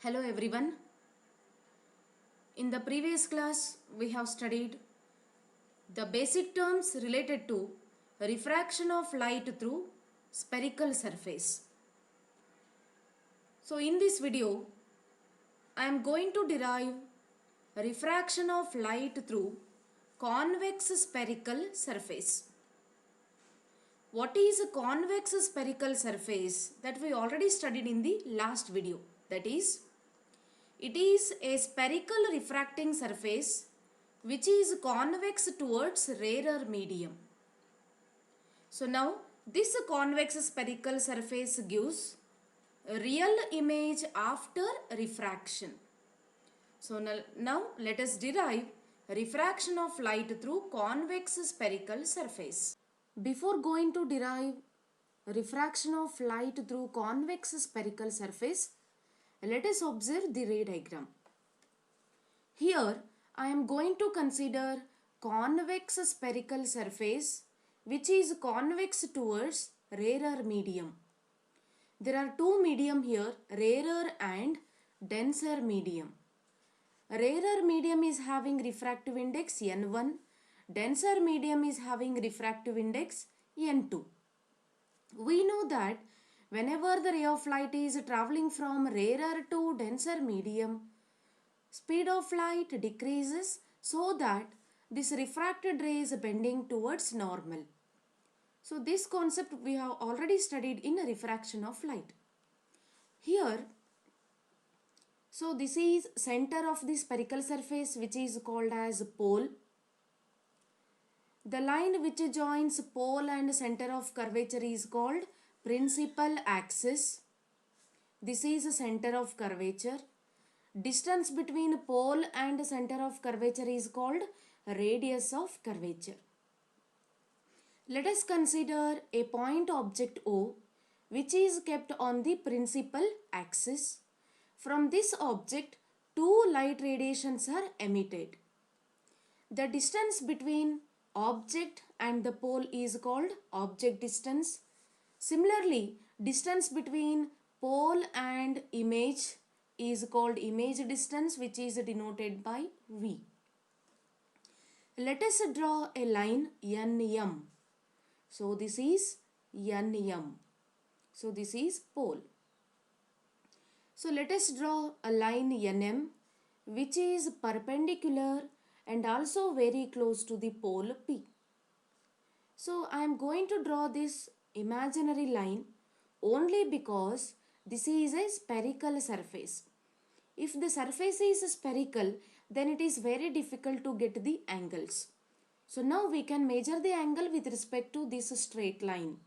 Hello everyone. In the previous class, we have studied the basic terms related to refraction of light through spherical surface. So in this video, I am going to derive refraction of light through convex spherical surface. What is a convex spherical surface? That we already studied in the last video. That is, it is a spherical refracting surface which is convex towards rarer medium. So now this convex spherical surface gives a real image after refraction. So now let us derive refraction of light through convex spherical surface. Before going to derive refraction of light through convex spherical surface, let us observe the ray diagram. Here I am going to consider convex spherical surface which is convex towards rarer medium. There are two medium here, rarer and denser medium. Rarer medium is having refractive index N1, denser medium is having refractive index N2. We know that whenever the ray of light is traveling from rarer to denser medium, speed of light decreases so that this refracted ray is bending towards normal. So this concept we have already studied in refraction of light. Here, so this is center of the spherical surface which is called as pole. The line which joins pole and center of curvature is called principal axis. This is the center of curvature. Distance between pole and center of curvature is called radius of curvature. Let us consider a point object O which is kept on the principal axis. From this object, two light radiations are emitted. The distance between object and the pole is called object distance. Similarly, distance between pole and image is called image distance, which is denoted by V. Let us draw a line NM. So this is NM. So this is pole. So let us draw a line NM which is perpendicular and also very close to the pole P. So I am going to draw this imaginary line only because this is a spherical surface. If the surface is spherical, then it is very difficult to get the angles. So now we can measure the angle with respect to this straight line.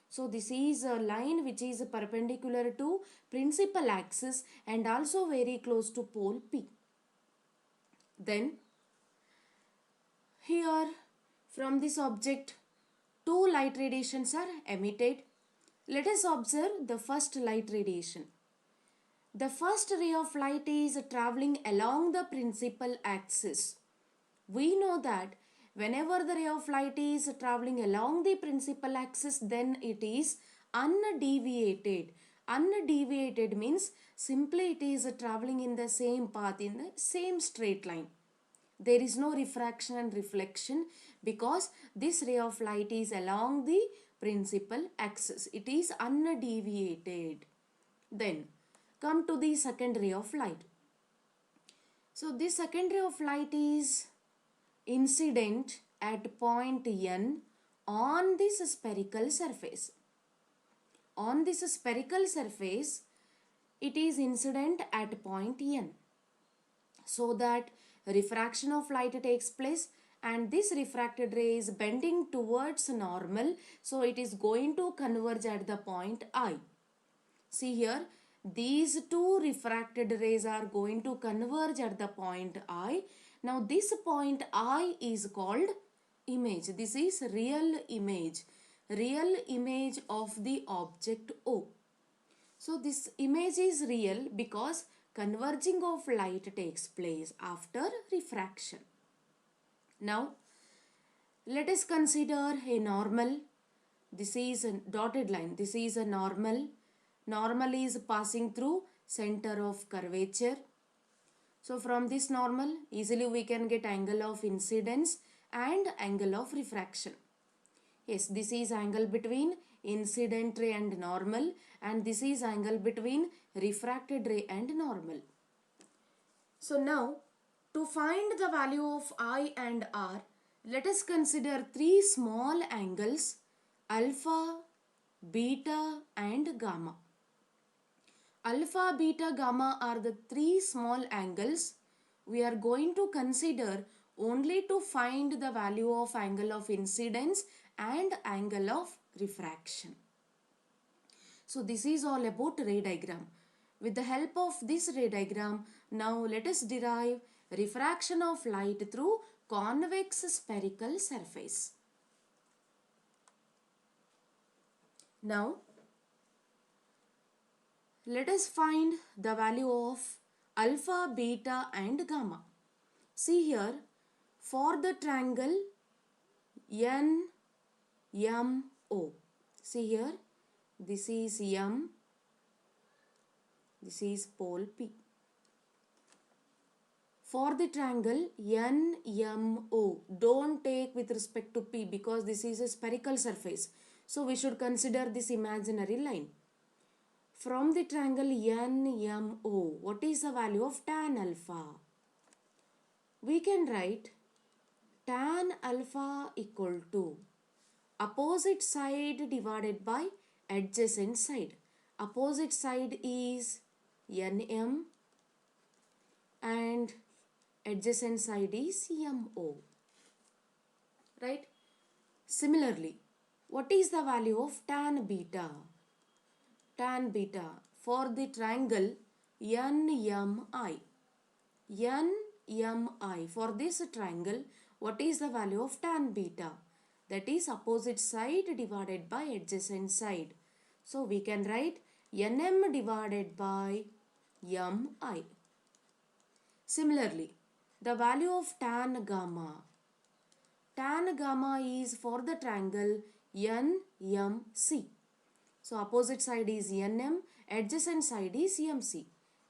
So this is a line which is perpendicular to principal axis and also very close to pole P. Then here from this object two light radiations are emitted. Let us observe the first light radiation. The first ray of light is traveling along the principal axis. We know that whenever the ray of light is traveling along the principal axis, then it is undeviated. Undeviated means simply it is traveling in the same path, in the same straight line. There is no refraction and reflection because this ray of light is along the principal axis. It is undeviated. Then come to the second ray of light. So this second ray of light is incident at point N on this spherical surface. On this spherical surface, it is incident at point N. So that refraction of light takes place and this refracted ray is bending towards normal. So it is going to converge at the point I. See here, these two refracted rays are going to converge at the point I. Now this point I is called image. This is real image of the object O. So this image is real because converging of light takes place after refraction. Now let us consider a normal. This is a dotted line. This is a normal. Normal is passing through center of curvature. So from this normal, easily we can get angle of incidence and angle of refraction. Yes, this is angle between incident ray and normal, and this is angle between refracted ray and normal. So now, to find the value of I and R, let us consider three small angles, alpha, beta and gamma. Alpha, beta, gamma are the three small angles. We are going to consider only to find the value of angle of incidence and angle of refraction. So this is all about ray diagram. With the help of this ray diagram, now let us derive refraction of light through convex spherical surface. Now, let us find the value of alpha, beta and gamma. See here, for the triangle NMO. See here, this is M, this is pole P. For the triangle NMO, don't take with respect to P because this is a spherical surface. So we should consider this imaginary line. From the triangle NMO, what is the value of tan alpha? We can write tan alpha equal to opposite side divided by adjacent side. Opposite side is NM and adjacent side is MO. Right? Similarly, what is the value of tan beta? Tan beta for the triangle NMI. NMI. For this triangle, what is the value of tan beta? That is opposite side divided by adjacent side. So we can write NM divided by MI. Similarly, the value of tan gamma. Tan gamma is for the triangle NMC. So opposite side is NM, adjacent side is MC.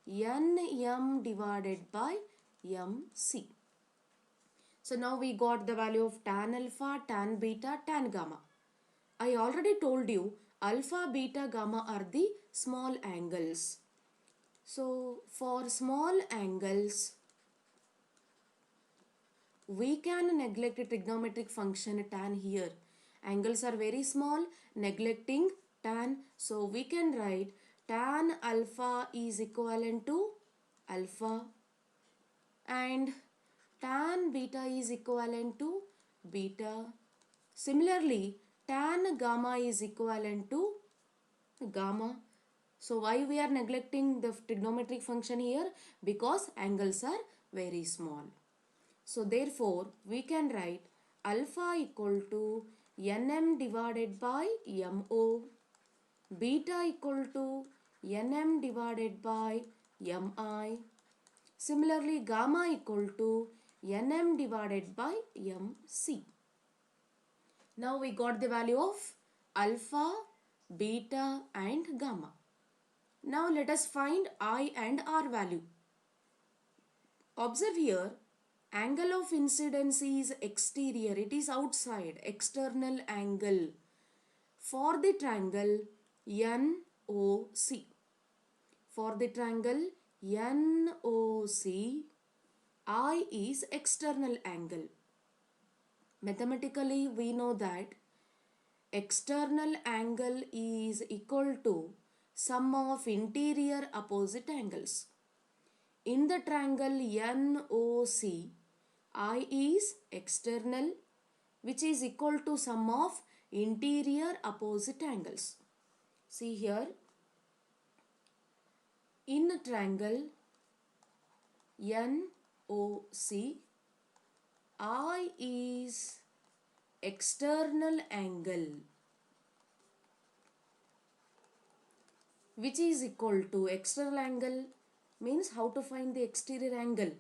NM divided by MC. So now we got the value of tan alpha, tan beta, tan gamma. I already told you alpha, beta, gamma are the small angles. So for small angles, we can neglect a trigonometric function tan here. Angles are very small, neglecting tan. So we can write tan alpha is equivalent to alpha and tan beta is equivalent to beta. Similarly, tan gamma is equivalent to gamma. So why we are neglecting the trigonometric function here? Because angles are very small. So therefore, we can write alpha equal to NM divided by MO, beta equal to NM divided by MI. Similarly, gamma equal to NM divided by MC. Now we got the value of alpha, beta and gamma. Now let us find I and R value. Observe here, angle of incidence is exterior, it is outside, external angle for the triangle NOC. For the triangle NOC, I is external angle. Mathematically, we know that external angle is equal to sum of interior opposite angles. In the triangle NOC, I is external, which is equal to sum of interior opposite angles. See here, in a triangle NOC, I is external angle, which is equal to external angle means how to find the exterior angle,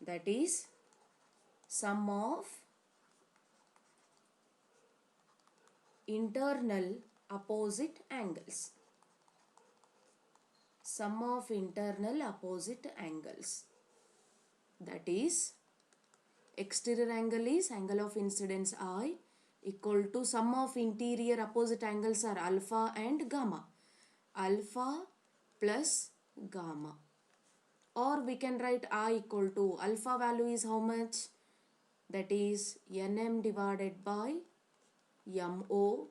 that is sum of internal opposite angles. sum of internal opposite angles. That is, exterior angle is angle of incidence I equal to sum of interior opposite angles are alpha and gamma. Alpha plus gamma. Or we can write I equal to alpha value is how much? That is Nm divided by Mo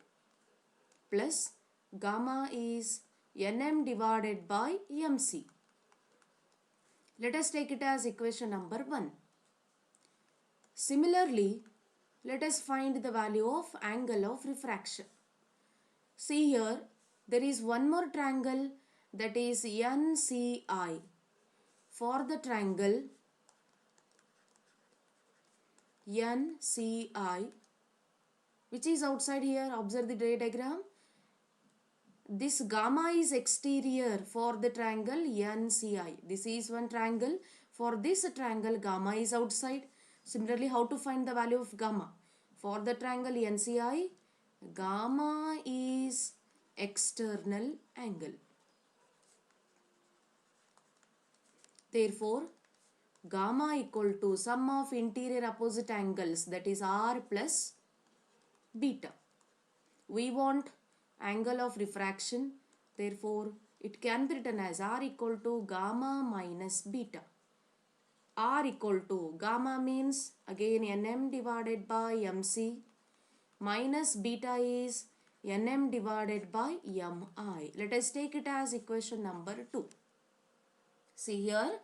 plus gamma is Nm divided by Mc. Let us take it as equation number 1. Similarly, let us find the value of angle of refraction. See here, there is one more triangle, that is NCI. For the triangle NCI, which is outside here, observe the ray diagram. This gamma is exterior for the triangle NCI. This is one triangle. For this triangle, gamma is outside. Similarly, how to find the value of gamma? For the triangle NCI, gamma is external angle. Therefore, gamma equal to sum of interior opposite angles, that is R plus beta. We want angle of refraction, therefore it can be written as R equal to gamma minus beta. R equal to gamma means again Nm divided by Mc minus beta is Nm divided by Mi. Let us take it as equation number 2. See here,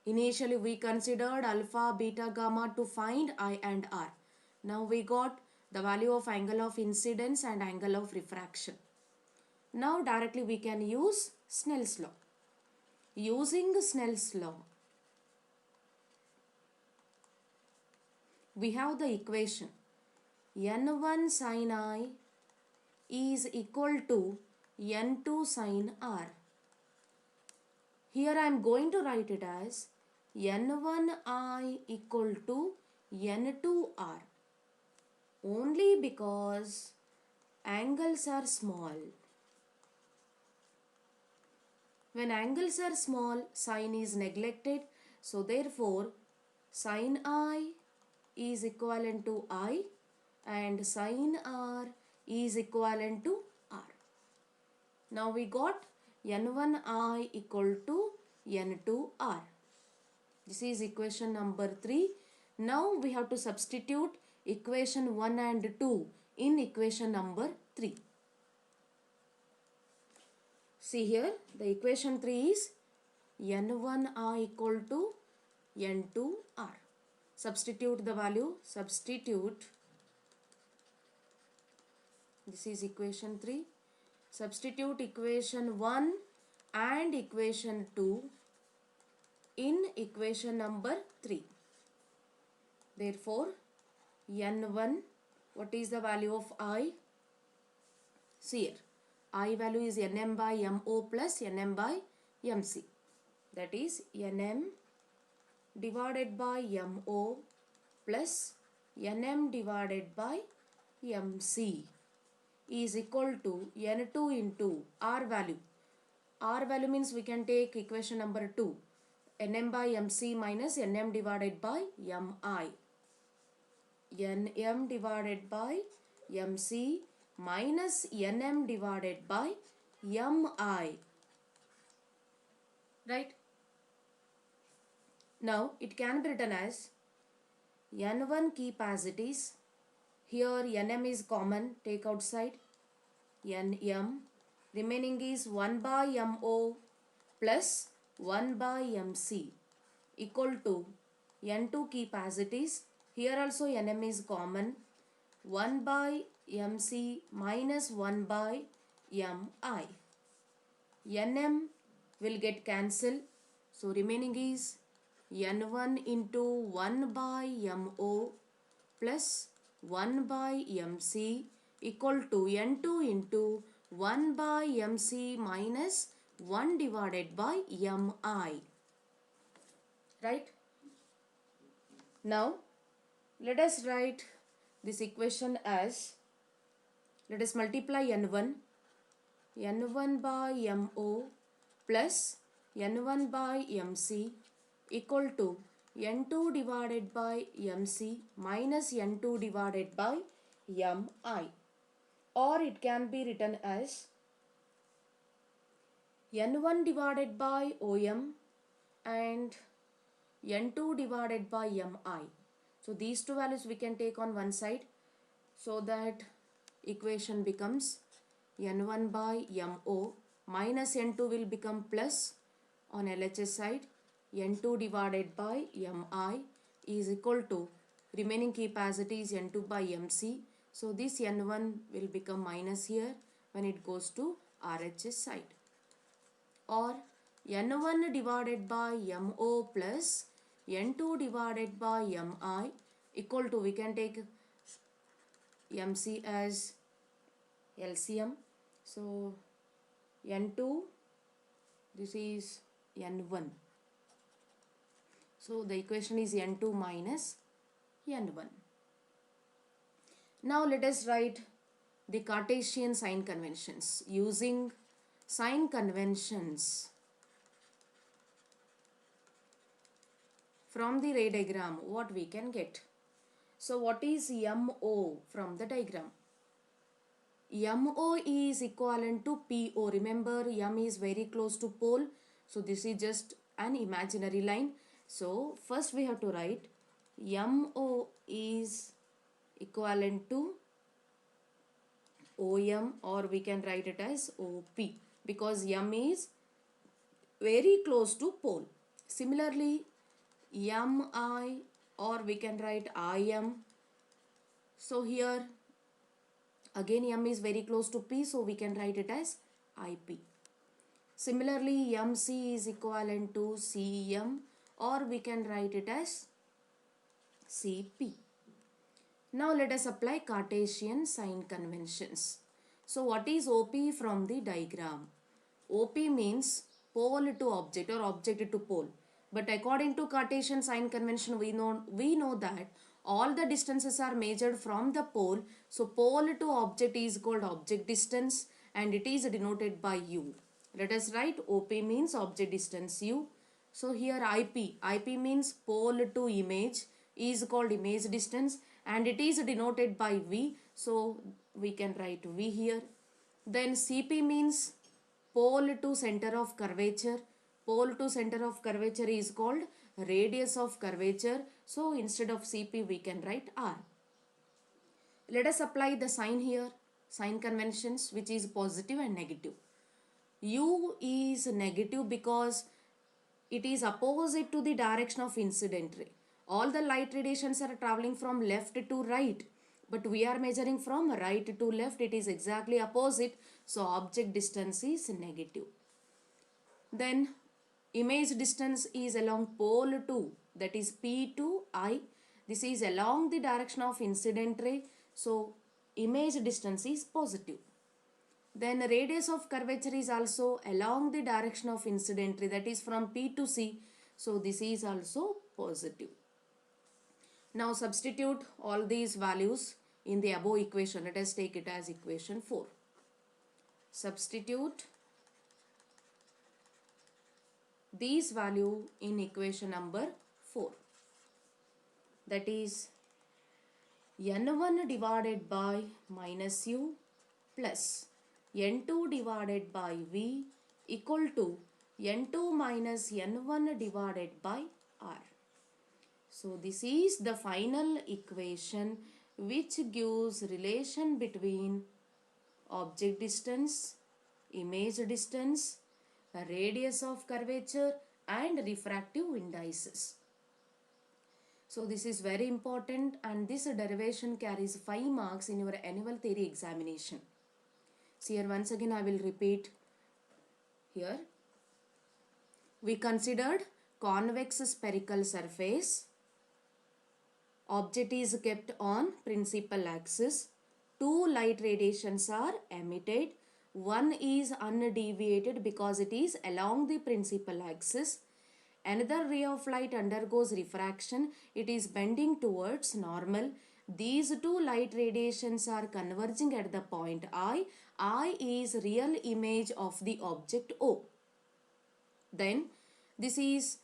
initially we considered alpha, beta, gamma to find I and R. Now we got the value of angle of incidence and angle of refraction. Now directly we can use Snell's law. Using Snell's law, we have the equation N1 sin I is equal to N2 sin R. Here I am going to write it as N1I equal to N2R. Only because angles are small. When angles are small, sin is neglected. So therefore, sin I is equivalent to I and sin R is equivalent to R. Now we got N1I equal to N2R. This is equation number 3. Now we have to substitute equation 1 and 2 in equation number 3. See here, the equation 3 is N1I equal to N2R. Substitute the value, substitute. This is equation 3. Substitute equation 1 and equation 2 in equation number 3. Therefore, N1, what is the value of I? See here, I value is Nm by Mo plus Nm by Mc. That is Nm divided by Mo plus Nm divided by Mc is equal to N2 into R value. R value means we can take equation number 2. Nm by Mc minus Nm divided by Mi. Nm divided by Mc minus Nm divided by Mi. Right? Now it can be written as N1 keep as it is. Here Nm is common, take outside. Nm remaining is 1 by Mo plus 1 by Mc equal to N2 keep as it is. Here also Nm is common, 1 by Mc minus 1 by Mi. Nm will get cancelled. So remaining is N1 into 1 by Mo plus 1 by Mc equal to N2 into 1 by Mc minus 1 divided by Mi. Right? Now, let us write this equation as, let us multiply N1 by Mo plus n1 by mc equal to n2 divided by mc minus n2 divided by mi, or it can be written as n1 divided by om and n2 divided by mi. So these two values we can take on one side, so that equation becomes n1 by mo minus n2 will become plus on LHS side, n2 divided by mi is equal to remaining capacity is n2 by mc. So this n1 will become minus here when it goes to RHS side, or n1 divided by mo plus n2 divided by mi equal to, we can take mc as LCM. So n2, this is n1. So the equation is n2 minus n1. Now let us write the Cartesian sign conventions. Using sign conventions from the ray diagram, what we can get? So what is MO from the diagram? MO is equivalent to PO. Remember, M is very close to pole. So this is just an imaginary line. So first we have to write MO is equivalent to OM, or we can write it as OP, because M is very close to pole. Similarly, MI, or we can write IM. So here again M is very close to P, so we can write it as IP. Similarly, MC is equivalent to CM, or we can write it as CP. Now let us apply Cartesian sign conventions. So what is OP from the diagram? OP means pole to object or object to pole. But according to Cartesian sign convention, we know that all the distances are measured from the pole. So pole to object is called object distance, and it is denoted by U. Let us write OP means object distance U. So here IP means pole to image, is called image distance, and it is denoted by V. So we can write V here. Then CP means pole to center of curvature. Pole to center of curvature is called radius of curvature. So instead of CP we can write R. Let us apply the sign here, sign conventions, which is positive and negative. U is negative because it is opposite to the direction of incident ray. All the light radiations are traveling from left to right, but we are measuring from right to left. It is exactly opposite, so object distance is negative. Then image distance is along pole 2, that is P to I. This is along the direction of incident ray, so image distance is positive. Then radius of curvature is also along the direction of incident ray, that is from P to C, so this is also positive. Now substitute all these values in the above equation. Let us take it as equation 4. Substitute these value in equation number 4. That is n1 divided by minus u plus n2 divided by v equal to n2 minus n1 divided by r. So this is the final equation which gives relation between object distance, image distance, radius of curvature and refractive indices. So this is very important, and this derivation carries 5 marks in your annual theory examination. So here once again I will repeat here. We considered convex spherical surface. Object is kept on principal axis. 2 light radiations are emitted. One is undeviated because it is along the principal axis. Another ray of light undergoes refraction. It is bending towards normal. These 2 light radiations are converging at the point I. I is real image of the object O. Then this is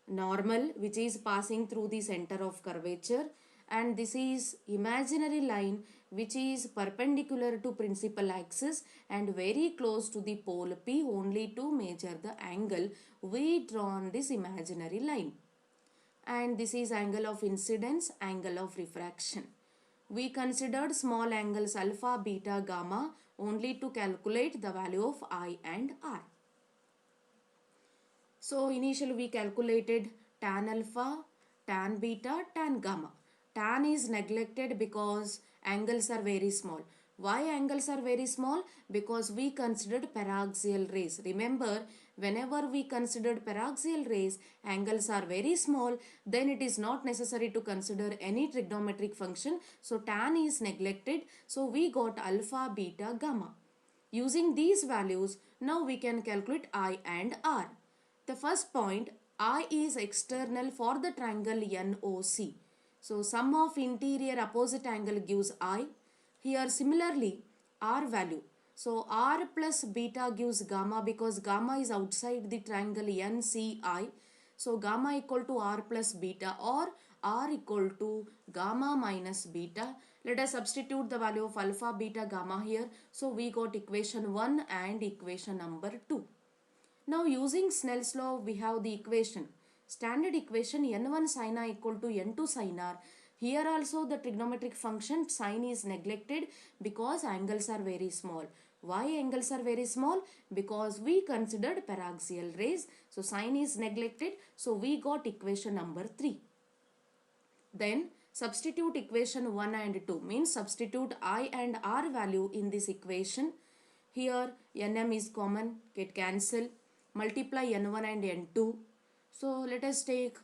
normal, which is passing through the center of curvature, and this is imaginary line which is perpendicular to principal axis and very close to the pole P only to measure the angle we draw on this imaginary line. And this is angle of incidence, angle of refraction. We considered small angles alpha, beta, gamma only to calculate the value of I and R. So initially we calculated tan alpha, tan beta, tan gamma. Tan is neglected because angles are very small. Why angles are very small? Because we considered paraxial rays. Remember, whenever we considered paraxial rays, angles are very small, then it is not necessary to consider any trigonometric function. So tan is neglected. So we got alpha, beta, gamma. Using these values, now we can calculate I and R. The first point, I is external for the triangle NOC. So sum of interior opposite angle gives I. Here similarly R value. So R plus beta gives gamma because gamma is outside the triangle NCI. So gamma equal to R plus beta or R equal to gamma minus beta. Let us substitute the value of alpha, beta, gamma here. So we got equation 1 and equation number 2. Now using Snell's law, we have the equation. Standard equation n1 sin r equal to n2 sin r. Here also the trigonometric function sin is neglected because angles are very small. Why angles are very small? Because we considered paraxial rays. So sin is neglected. So we got equation number 3. Then substitute equation 1 and 2 means substitute I and R value in this equation. Here nm is common, get cancel, multiply n1 and n2. So let us take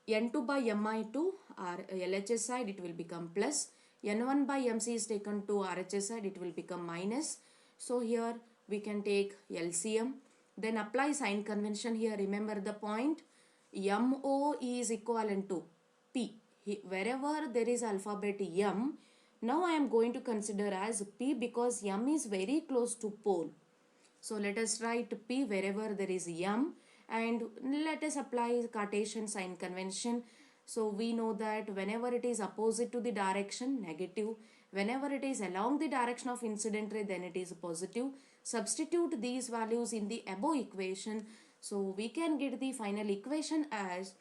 n2 by mi2 or LHS side, it will become plus. n1 by mc is taken to RHS side, it will become minus. So here we can take LCM. Then apply sign convention here. Remember the point. MO is equivalent to P. Wherever there is alphabet M, now I am going to consider as P because M is very close to pole. So let us write P wherever there is M and let us apply Cartesian sign convention. So we know that whenever it is opposite to the direction, negative. Whenever it is along the direction of incident ray, then it is positive. Substitute these values in the above equation. So we can get the final equation as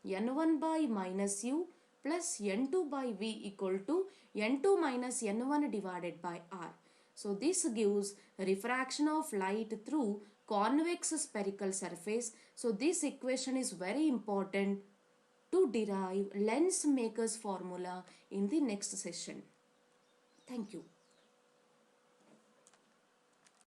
n1 by minus u plus n2 by v equal to n2 minus n1 divided by r. So this gives refraction of light through convex spherical surface. So this equation is very important to derive lens maker's formula in the next session. Thank you.